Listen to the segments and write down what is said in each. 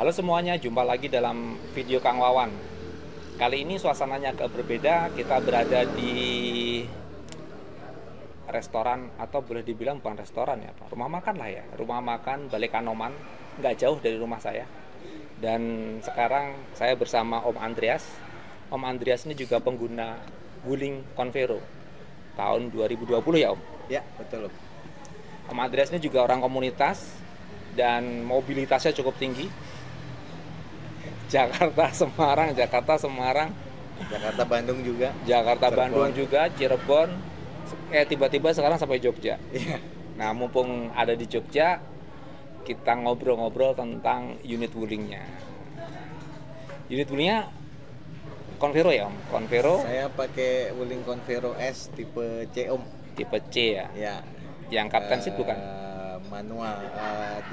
Halo semuanya, jumpa lagi dalam video Kang Wawan. Kali ini suasananya agak berbeda. Kita berada di restoran, atau boleh dibilang bukan restoran ya, Pak. Rumah makan lah ya. Rumah makan Balai Kanoman, nggak jauh dari rumah saya. Dan sekarang saya bersama Om Andreas. Om Andreas ini juga pengguna Wuling Convero tahun 2020 ya, Om? Ya, betul. Om Andreas ini juga orang komunitas dan mobilitasnya cukup tinggi. Jakarta Semarang, Jakarta Semarang, Jakarta Bandung juga. Jakarta Cirebon. Bandung juga, Cirebon. Tiba-tiba sekarang sampai Jogja. Iya. Nah, mumpung ada di Jogja, kita ngobrol-ngobrol tentang unit wulingnya. Unit wulingnya Convero ya, Om? Convero Saya pakai Wuling Convero S tipe C, Om. tipe C ya. Ya. Yang Captain Seat bukan? Manual.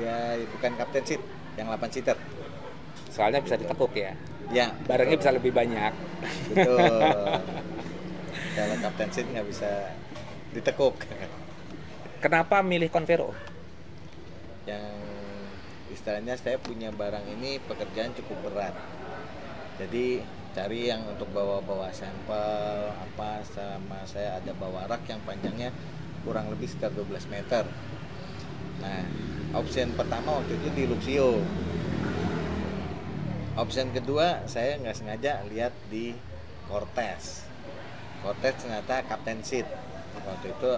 Dia bukan Captain Seat, yang 8 seater. Soalnya bisa ditekuk ya. Ya. Barangnya bisa betul. lebih banyak. Betul. Kalau Captain Seat nggak bisa ditekuk. Kenapa milih Convero? Yang istilahnya saya punya barang ini pekerjaan cukup berat. Jadi cari yang untuk bawa-bawa sampel apa, sama saya ada bawa rak yang panjangnya kurang lebih sekitar 12 meter. Nah, option pertama waktu itu di Luxio. Option kedua saya nggak sengaja lihat di Cortez. Cortez ternyata Captain Seat. Waktu itu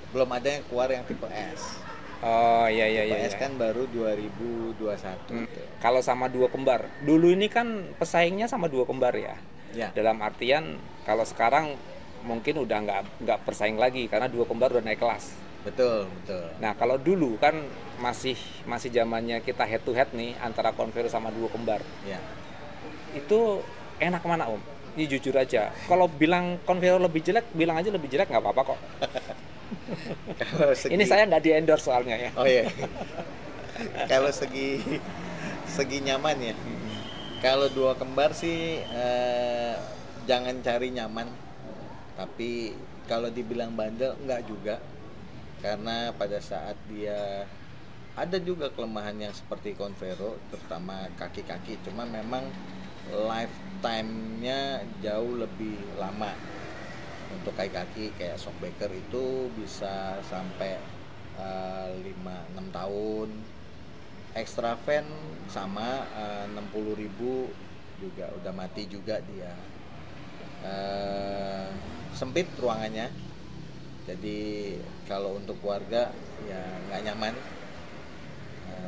belum ada yang keluar yang tipe S. Oh iya iya Tipe iya. S kan baru 2021. Kalau sama dua kembar, dulu ini kan pesaingnya sama dua kembar ya. Ya. Dalam artian kalau sekarang mungkin udah nggak bersaing lagi karena dua kembar udah naik kelas. Betul, betul. Nah kalau dulu kan masih zamannya kita head to head nih antara Convero sama dua kembar. Ya. Itu enak mana, Om? Ini jujur aja. Kalau bilang Convero lebih jelek, bilang aja lebih jelek, nggak apa-apa kok. Kalau segi... Ini saya nggak di endorse soalnya ya. Oh iya. Kalau segi nyaman ya. Kalau dua kembar sih jangan cari nyaman. Tapi kalau dibilang bandel enggak juga. Karena pada saat dia ada juga kelemahan yang seperti Convero, terutama kaki-kaki. Cuma memang lifetime-nya jauh lebih lama. Untuk kaki-kaki kayak shockbreaker itu bisa sampai 5-6 tahun. Extra fan sama 60.000 juga udah mati juga dia. Sempit ruangannya, jadi kalau untuk keluarga ya nggak nyaman.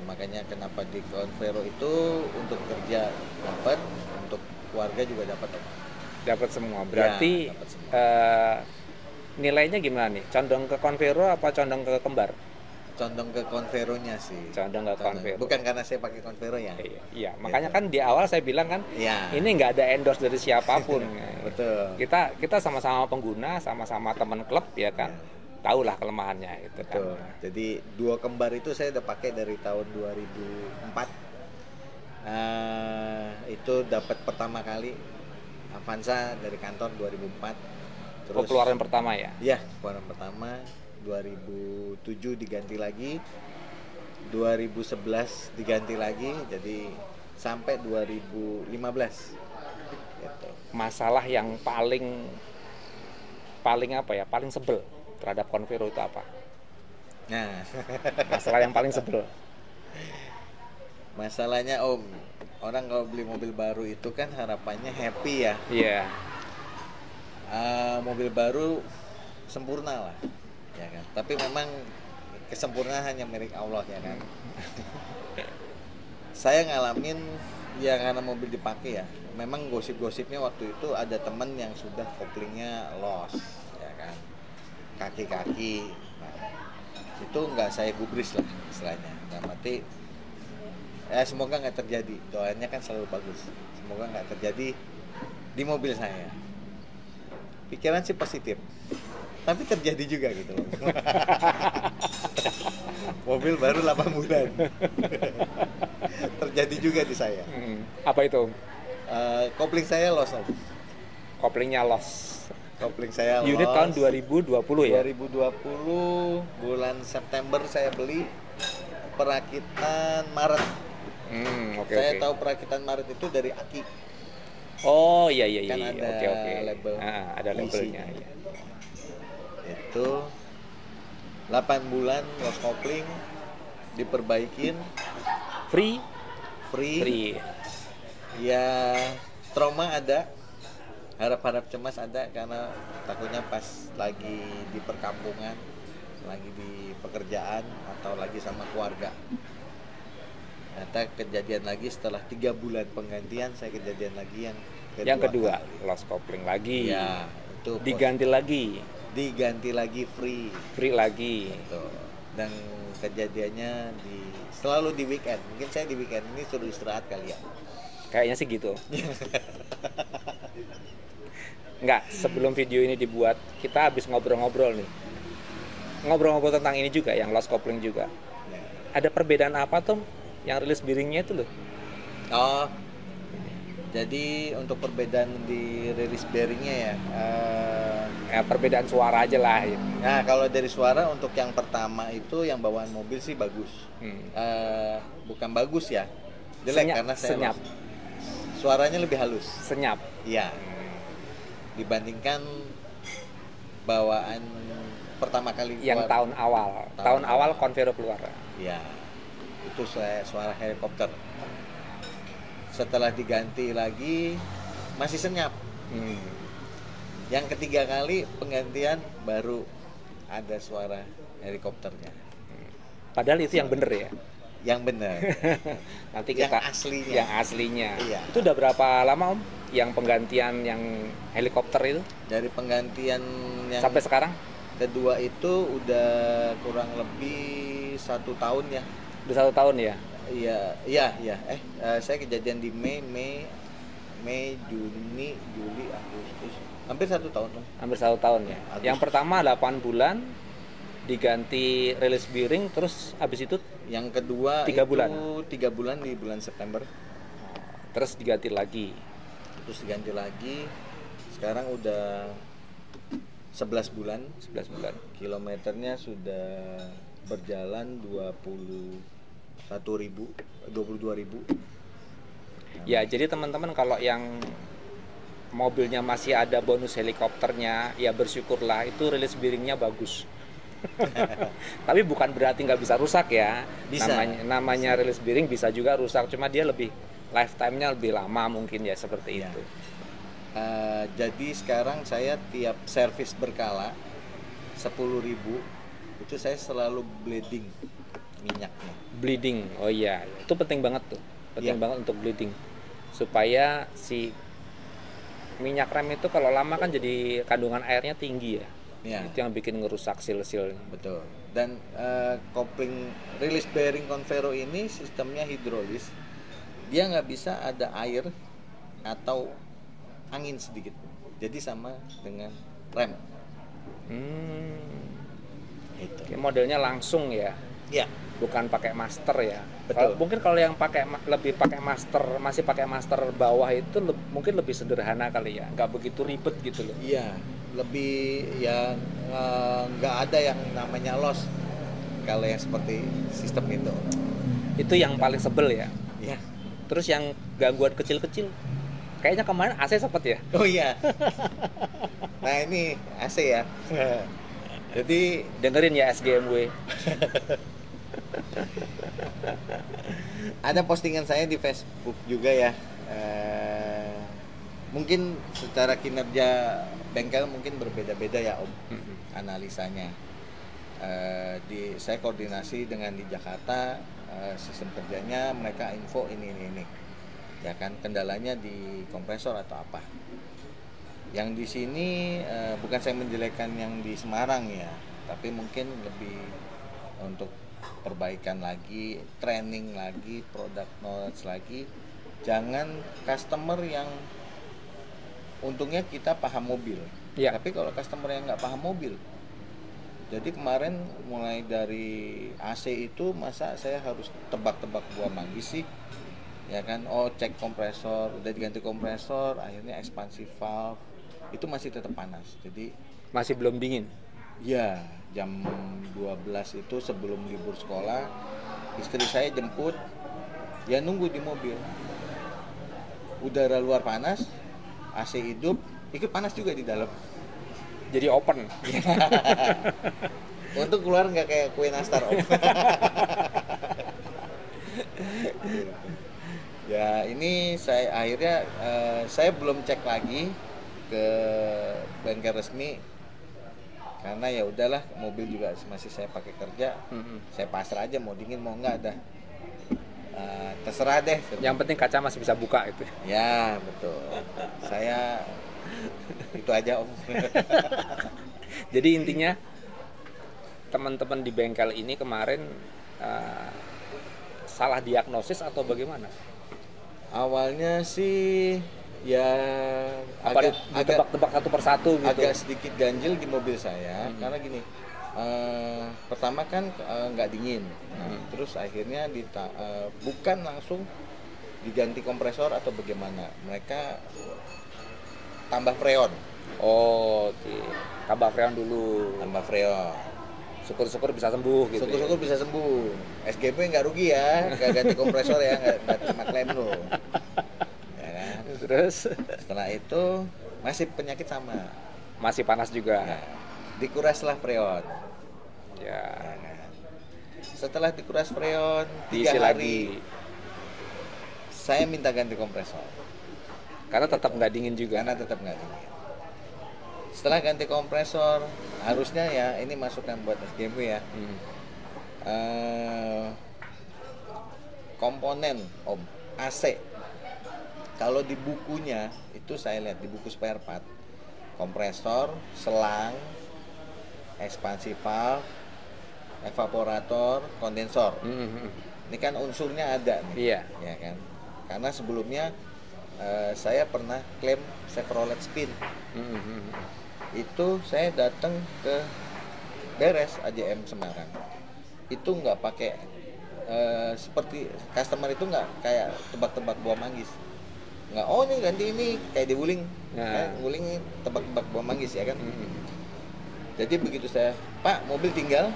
Makanya kenapa di Convero itu untuk kerja dapat, untuk keluarga juga dapat. Dapat semua. Berarti Ya, dapat semua. Nilainya gimana nih? Condong ke Convero apa condong ke kembar? Condong ke Convero-nya sih. Condong ke Convero. Bukan karena saya pakai Convero ya. Iya, makanya kan di awal saya bilang kan, Iya. ini nggak ada endorse dari siapapun. Betul. Kita sama-sama pengguna, sama-sama teman klub ya kan. Tahulah kelemahannya itu kan. Betul. Jadi dua kembar itu saya udah pakai dari tahun 2004. Itu dapat pertama kali Avanza dari kantor 2004. Terus Keluaran pertama ya. ya, keluaran pertama 2007 diganti lagi, 2011 diganti lagi, jadi sampai 2015 gitu. Masalah yang paling apa ya? Paling sebel terhadap Convero itu apa? Nah, Masalah yang paling sebel. masalahnya Om, orang kalau beli mobil baru itu kan harapannya happy ya. Iya. Mobil baru sempurna lah, ya kan. Tapi memang kesempurnaan hanya milik Allah ya kan. Saya ngalamin ya karena mobil dipakai ya. Memang gosip-gosipnya waktu itu ada temen yang sudah koplingnya loss, ya kan. Kaki-kaki. Nah, itu nggak saya gubris lah istilahnya. Nggak mati. Semoga nggak terjadi. Doanya kan selalu bagus. Semoga nggak terjadi di mobil saya. Pikiran sih positif, tapi terjadi juga gitu loh. Mobil baru 8 bulan. Terjadi juga di saya. Apa itu? Kopling saya loss, Om. Koplingnya loss. Kopling saya loss. Unit tahun 2020 ya? 2020 bulan September saya beli, perakitan Maret Oke, Saya oke. tahu perakitan Maret itu dari aki. Oh iya iya iya. Kan Iya. ada Oke oke. label Ada labelnya. isinya. Iya. Itu 8 bulan lost coupling, diperbaikin, Free, free. free. Ya trauma ada, harap-harap cemas ada karena takutnya pas lagi di perkampungan, lagi di pekerjaan atau lagi sama keluarga. Ternyata kejadian lagi setelah 3 bulan penggantian, saya kejadian lagi Yang kedua, kali. lost coupling lagi. Ya itu Diganti lagi, diganti lagi free. free lagi. Betul. Dan kejadiannya selalu di weekend. Mungkin saya di weekend ini suruh istirahat kali ya. Kayaknya sih gitu. Enggak, sebelum video ini dibuat, kita habis ngobrol-ngobrol nih. Ngobrol-ngobrol tentang ini juga, yang lost coupling juga. Ya. Ada perbedaan apa tuh yang rilis bearingnya itu loh? Oh, jadi untuk perbedaan di release bearingnya ya. Perbedaan suara aja lah. Gitu. Nah kalau dari suara untuk yang pertama itu yang bawaan mobil sih bagus. Bukan bagus ya, jelek karena saya senyap. Suaranya lebih halus. Senyap. Iya. Dibandingkan bawaan pertama kali Yang keluar. tahun awal. Tahun awal Convero keluar. Ya, itu suara helikopter. Setelah diganti lagi masih senyap. Yang ketiga kali penggantian baru ada suara helikopternya. Padahal itu yang bener ya. Yang benar. Nanti Yang kita aslinya. Yang aslinya. Iya. Itu udah berapa lama Om? Yang penggantian yang helikopter itu? Dari penggantian yang Sampai sekarang? kedua itu udah kurang lebih 1 tahun ya. Udah 1 tahun ya? Iya. Saya kejadian di Mei, Juni, Juli, Agustus. Hampir 1 tahun. Hampir 1 tahun ya. Agustus. Yang pertama 8 bulan diganti release bearing, terus habis itu Yang kedua 3 bulan. 3 bulan di bulan September. terus diganti lagi. Terus diganti lagi. Sekarang udah 11 bulan. 11 bulan. Kilometernya sudah berjalan 22.000. Ya, jadi teman-teman kalau yang mobilnya masih ada bonus helikopternya, ya bersyukurlah, itu release bearingnya bagus. Tapi bukan berarti nggak bisa rusak ya. Bisa. Namanya release bearing bisa juga rusak, cuma dia lebih lifetime-nya lebih lama mungkin ya, seperti Ya. itu. Jadi sekarang saya tiap servis berkala 10.000 itu saya selalu bleeding minyaknya. Bleeding, oh iya, itu penting banget tuh, penting Iya. banget untuk bleeding, supaya si minyak rem itu kalau lama kan jadi kandungan airnya tinggi ya. Ya. Itu yang bikin ngerusak sil-silnya. Betul. Dan kopling release bearing Convero ini sistemnya hidrolis. Dia nggak bisa ada air atau angin sedikit. Jadi sama dengan rem. Itu. Oke, modelnya langsung ya, Ya. bukan pakai master ya. Betul. Mungkin kalau yang lebih pakai master, masih pakai master bawah itu mungkin lebih sederhana kali ya, nggak begitu ribet gitu loh. Iya. Lebih ya nggak ada yang namanya loss kalau yang seperti sistem itu. Itu yang paling sebel ya. Ya. Terus yang gangguan kecil-kecil, kayaknya kemarin AC sempet ya. Oh iya. Nah ini AC ya. Jadi Dengerin ya SGMW. ada postingan saya di Facebook juga ya. Mungkin secara kinerja bengkel mungkin berbeda-beda ya Om analisanya. Saya koordinasi dengan di Jakarta, sistem kerjanya mereka info ini. Ya kan kendalanya di kompresor atau apa. Yang di sini bukan saya menjelekkan yang di Semarang ya, tapi mungkin lebih untuk perbaikan lagi, training lagi, product knowledge lagi. Jangan customer yang untungnya kita paham mobil, Ya. tapi kalau customer yang nggak paham mobil, jadi kemarin mulai dari AC itu masa saya harus tebak-tebak buah manggis sih, ya kan? Oh cek kompresor, udah diganti kompresor, akhirnya ekspansi valve itu masih tetap panas, jadi Masih belum dingin. ya jam 12 itu sebelum libur sekolah istri saya jemput Ya nunggu di mobil. Udara luar panas, AC hidup, ikut panas juga di dalam. Jadi open. Untuk keluar nggak kayak kue nastar Om. Ya ini saya akhirnya saya belum cek lagi ke bengkel resmi karena ya udahlah, mobil juga masih saya pakai kerja. Saya pasrah aja, mau dingin mau enggak dah. Terserah deh. Yang penting kaca masih bisa buka itu. Ya betul. Saya itu aja Om. Jadi intinya teman-teman di bengkel ini kemarin salah diagnosis atau bagaimana? Awalnya sih ya Apa ditebak-tebak satu persatu gitu? Agak sedikit ganjil di mobil saya karena gini, pertama kan nggak dingin, terus akhirnya bukan langsung diganti kompresor atau bagaimana, mereka tambah freon. Oh, oke. Tambah freon dulu. Tambah freon. Syukur-syukur bisa sembuh gitu. Syukur-syukur bisa sembuh. SGP nggak rugi ya, nggak ganti kompresor ya, nggak terima klaim lo. Ya kan? Terus Setelah itu masih penyakit sama. masih panas juga. Ya, dikuraslah freon. Ya. Ya kan? Setelah dikuras freon 3 Diisi hari, lagi. saya minta ganti kompresor. Karena tetap nggak dingin juga. Karena tetap nggak dingin. Setelah ganti kompresor, harusnya ya ini masukan buat SGB ya. Komponen Om, AC. Kalau di bukunya itu saya lihat di buku spare part, kompresor, selang, ekspansi valve, evaporator, kondensor. Ini kan unsurnya ada nih. Iya. Ya kan? Karena sebelumnya saya pernah klaim Chevrolet Spin. Itu saya datang ke beres AJM Semarang. Itu nggak pakai seperti customer itu nggak kayak tebak-tebak buah manggis. Nggak, oh ini ganti ini kayak di Wuling. Nah. Wuling tebak-tebak buah manggis ya kan. Jadi begitu saya, Pak mobil tinggal,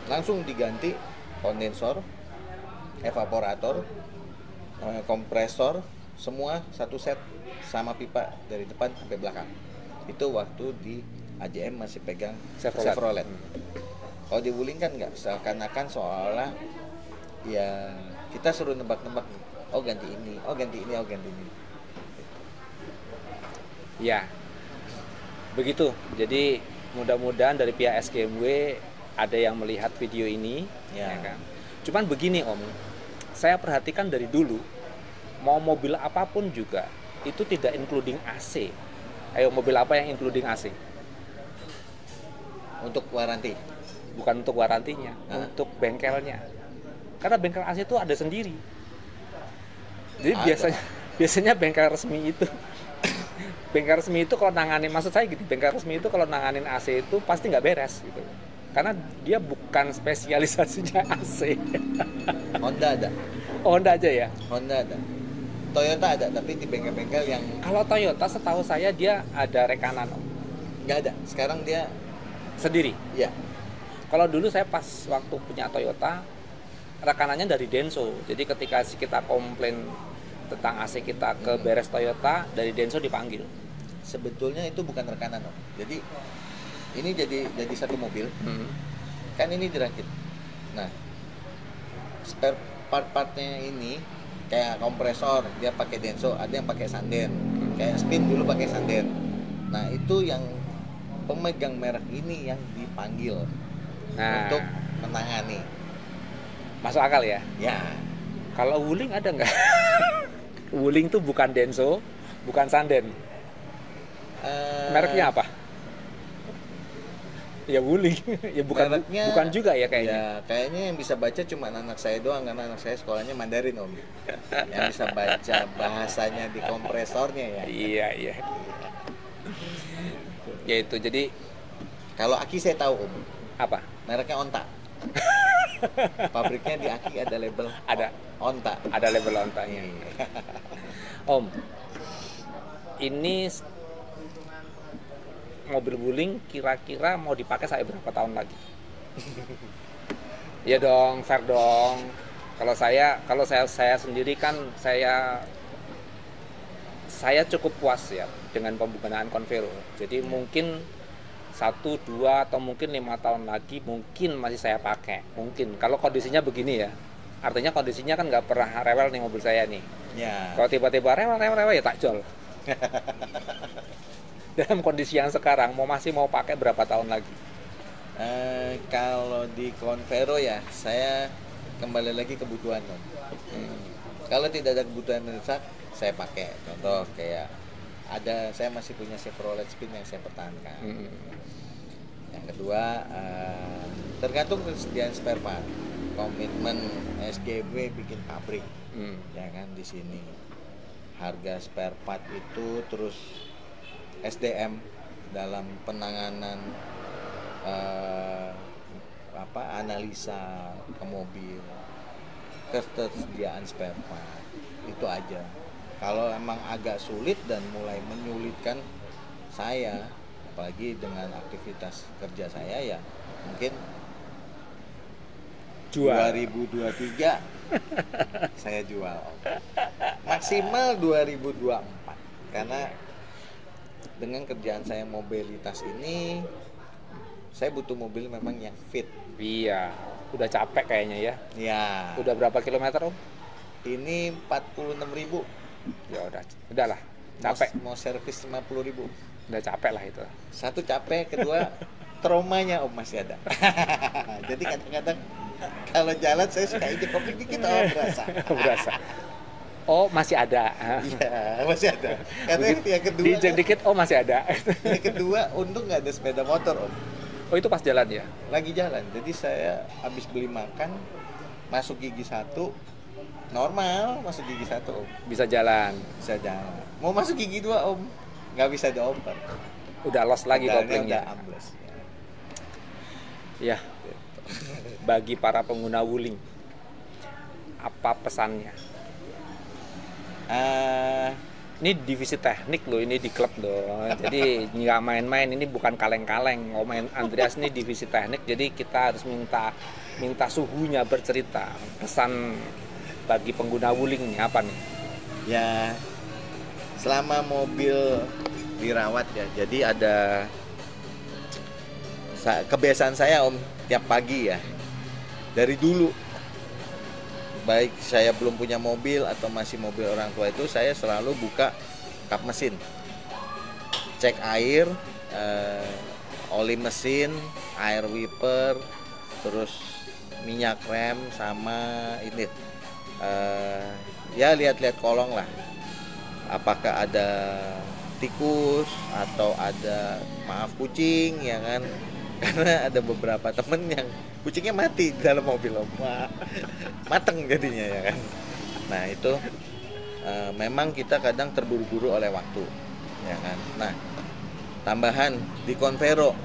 langsung diganti kondensor, evaporator, kompresor, semua satu set sama pipa dari depan sampai belakang. Itu waktu di AJM masih pegang Chevrolet. Kalau di Wuling kan nggak, seakan-akan seolah ya kita suruh nebak-nebak, oh ganti ini, oh ganti ini, oh ganti ini. Ya. Begitu. Jadi mudah-mudahan dari pihak SGMW ada yang melihat video ini, Ya. kan? Cuman begini Om, saya perhatikan dari dulu mau mobil apapun juga itu tidak including AC. Ayo, mobil apa yang including AC? Untuk waranti. Bukan untuk warantinya, untuk bengkelnya. Karena bengkel AC itu ada sendiri. Jadi Ada. biasanya bengkel resmi itu bengkel resmi itu kalau nanganin, maksud saya gitu, bengkel resmi itu kalau nanganin AC itu pasti nggak beres gitu. Karena dia bukan spesialisasinya AC. Honda ada. Honda aja ya. Honda ada. Toyota ada, tapi di bengkel-bengkel yang Kalau Toyota setahu saya dia ada rekanan Om. nggak ada. Sekarang dia Sendiri. ya Kalau dulu saya pas waktu punya Toyota, rekanannya dari Denso. Jadi ketika kita komplain tentang AC kita ke beres Toyota, dari Denso dipanggil. sebetulnya itu bukan rekanan Om. Jadi ini jadi satu mobil. Kan ini dirakit. Nah, spare part-partnya ini kayak kompresor dia pakai Denso, ada yang pakai Sanden. Kayak Spin dulu pakai Sanden. Nah, itu yang pemegang merek ini yang dipanggil untuk menangani. Masuk akal ya. Ya, Kalau Wuling ada nggak? Wuling tuh bukan Denso, bukan Sanden. Mereknya apa? Ya Wuling. Ya Mereknya, bukan juga ya kayaknya. Ya, kayaknya yang bisa baca cuma anak saya doang karena anak saya sekolahnya Mandarin Om. Yang bisa baca bahasanya di kompresornya ya. Iya. Ya itu, jadi Kalau Aki saya tahu Om. apa? Mereknya Onta. Pabriknya di Aki ada label Ada. Onta. Ada label ontanya. Om, ini mobil Wuling kira-kira mau dipakai sampai berapa tahun lagi? Ya dong, fair dong. Kalau saya sendiri kan saya cukup puas ya dengan penggunaan Convero. Jadi mungkin 1, 2 atau mungkin 5 tahun lagi mungkin masih saya pakai. Mungkin kalau kondisinya begini ya. Artinya kondisinya kan nggak pernah rewel nih mobil saya nih. Ya. Kalau tiba-tiba rewel ya tak jual. Dalam kondisi yang sekarang masih mau pakai berapa tahun lagi? Kalau di Convero ya saya kembali lagi kebutuhan Om. Kalau tidak ada kebutuhan mendesak saya pakai. Contoh kayak saya masih punya Chevrolet Spin yang saya pertahankan. Yang kedua tergantung kesediaan spare part. Komitmen SGW bikin pabrik, ya kan di sini. Harga spare part itu terus SDM dalam penanganan analisa ke mobil, ketersediaan spare part itu aja. Kalau emang agak sulit dan mulai menyulitkan saya, apalagi dengan aktivitas kerja saya ya mungkin Jual. 2023 saya jual maksimal 2024 karena dengan kerjaan saya mobilitas ini saya butuh mobil memang yang fit. Iya, udah capek kayaknya ya. Ya. Udah berapa kilometer Om? Ini 46.000. Ya udahlah, capek. Mau servis 50.000. Udah capek lah itu. Satu capek, kedua traumanya Om masih ada. Jadi kadang-kadang kalau jalan saya suka ijek kopi dikit berasa. Berasa. Oh masih ada. Iya masih ada. Karena yang kedua diinjek dikit, masih ada. Yang kedua untung nggak ada sepeda motor Om. Oh itu pas jalan ya? Lagi jalan. Jadi saya habis beli makan masuk gigi 1 normal, masuk gigi 1 Om. Bisa jalan. Bisa jalan. Mau masuk gigi 2 Om, nggak bisa dioper. Udah lost lagi koplingnya. Udah ambles. Ya. Bagi para pengguna Wuling, apa pesannya? Ini divisi teknik loh, ini di klub loh. Jadi nggak main-main, ini bukan kaleng-kaleng. Om Andreas ini divisi teknik, jadi kita harus minta suhunya bercerita. Pesan bagi pengguna Wuling nih apa nih? Ya, selama mobil dirawat ya, jadi ada kebiasaan saya Om tiap pagi ya. Dari dulu baik saya belum punya mobil atau masih mobil orang tua itu saya selalu buka kap mesin, cek air, oli mesin, air wiper, terus minyak rem sama ini ya lihat-lihat kolong lah apakah ada tikus atau ada kucing ya kan. Karena ada beberapa temen yang kucingnya mati di dalam mobil Om. Mateng jadinya ya kan. Nah itu memang kita kadang terburu-buru oleh waktu ya kan. Nah tambahan di Convero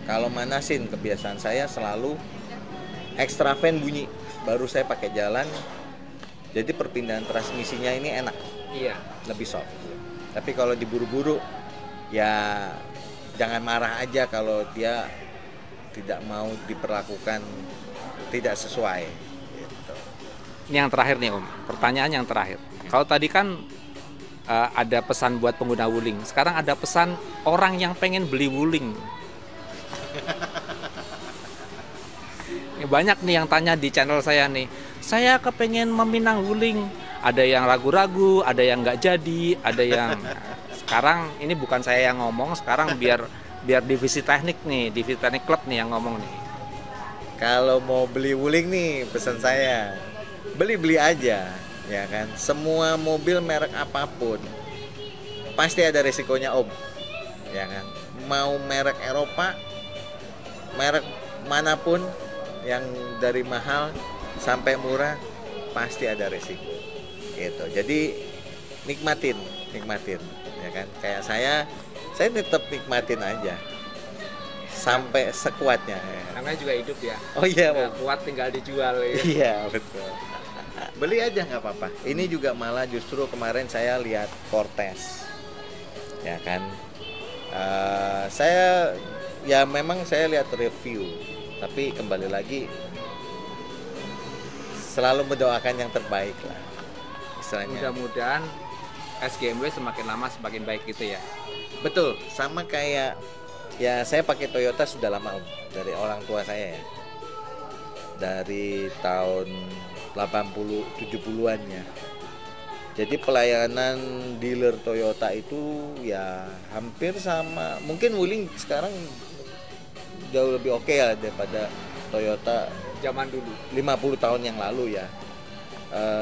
kalau manasin kebiasaan saya selalu extra fan bunyi baru saya pakai jalan. Jadi perpindahan transmisinya ini enak. Iya. Lebih soft. Tapi kalau diburu-buru ya jangan marah aja kalau dia tidak mau diperlakukan tidak sesuai gitu. Ini yang terakhir nih Om, pertanyaan yang terakhir. Kalau tadi kan ada pesan buat pengguna Wuling, sekarang ada pesan orang yang pengen beli Wuling. Banyak nih yang tanya di channel saya nih, saya kepengen meminang Wuling. Ada yang ragu-ragu, ada yang nggak jadi, ada yang sekarang ini bukan saya yang ngomong, sekarang biar divisi teknik nih, divisi teknik klub nih yang ngomong nih. Kalau mau beli Wuling nih pesan saya beli aja ya kan. Semua mobil merek apapun pasti ada resikonya Om ya kan. Mau merek Eropa, merek manapun yang dari mahal sampai murah pasti ada resiko gitu. Jadi nikmatin ya kan. Kayak saya tetap nikmatin aja sampai sekuatnya ya. Namanya juga hidup ya. Oh iya, nggak kuat tinggal dijual ya. Iya betul. Beli aja nggak apa-apa. Ini juga malah justru kemarin saya lihat Fortes ya kan. Saya ya memang saya lihat review, tapi kembali lagi selalu mendoakan yang terbaik lah istilahnya. Mudah-mudahan SGMW semakin lama semakin baik gitu ya. Betul, sama kayak ya saya pakai Toyota sudah lama Om, dari orang tua saya ya. Dari tahun 80 70-an-nya. Jadi pelayanan dealer Toyota itu ya hampir sama. Mungkin Wuling sekarang jauh lebih oke ya daripada Toyota Zaman dulu. 50 tahun yang lalu ya.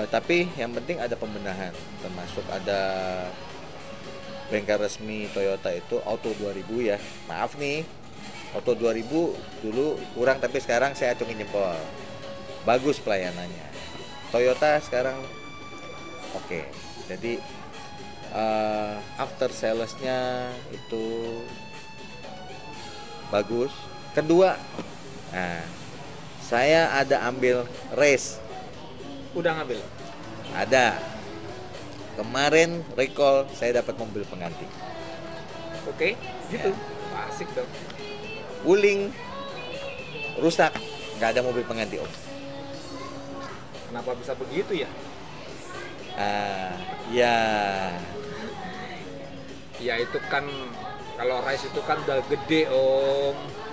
Tapi yang penting ada pembenahan, termasuk ada bengkel resmi Toyota itu Auto 2000 ya. Maaf nih, Auto 2000 dulu kurang, tapi sekarang saya acungin jempol. Bagus pelayanannya. Toyota sekarang oke. Jadi after salesnya itu bagus. Kedua, nah, saya ada ambil race. Udah ngambil? Ada. Kemarin recall saya dapat mobil pengganti. Oke, gitu. Ya. Asik dong. Wuling rusak, nggak ada mobil pengganti Om. Kenapa bisa begitu ya? Ya Ya itu kan kalau race itu kan udah gede Om.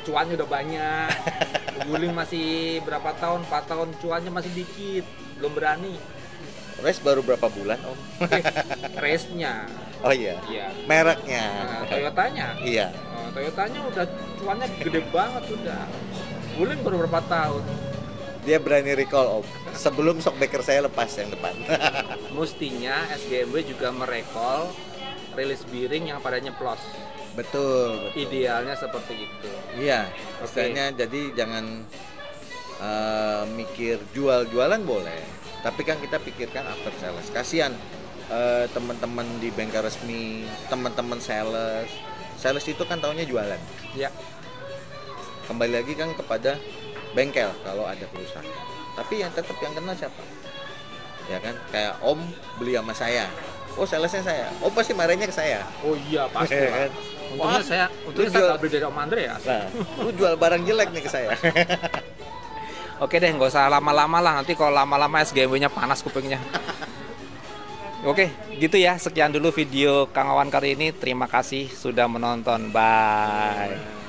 Cuannya udah banyak. Wuling masih berapa tahun? 4 tahun, cuannya masih dikit. Belum berani. race baru berapa bulan Om? Race-nya. Oh iya. Iya. Mereknya. Toyotanya. Iya. Toyotanya udah cuannya gede banget udah. Wuling baru berapa tahun? Dia berani recall Om. Sebelum shockbreaker saya lepas yang depan. Mestinya SGMW juga merekol rilis bearing yang pada nyeplos. Betul. Idealnya seperti itu. Iya. Istilahnya jadi jangan mikir jualan boleh, tapi kan kita pikirkan after sales. Kasihan teman-teman di bengkel resmi, teman-teman sales itu kan taunya jualan. Ya. Kembali lagi kan kepada bengkel kalau ada kerusakan. Tapi yang tetap yang kena siapa? Ya kan, kayak Om beli sama saya. Oh, salesnya saya. Om pasti marahnya ke saya. Oh iya pasti lah. Untungnya Lu saya nggak beli dari Om Andre ya. Nah, lu jual barang jelek nih ke saya. Oke deh, nggak usah lama-lama lah. Nanti kalau lama-lama SGMW-nya panas kupingnya. Oke, gitu ya. Sekian dulu video Kang Wawan kali ini. Terima kasih sudah menonton. Bye.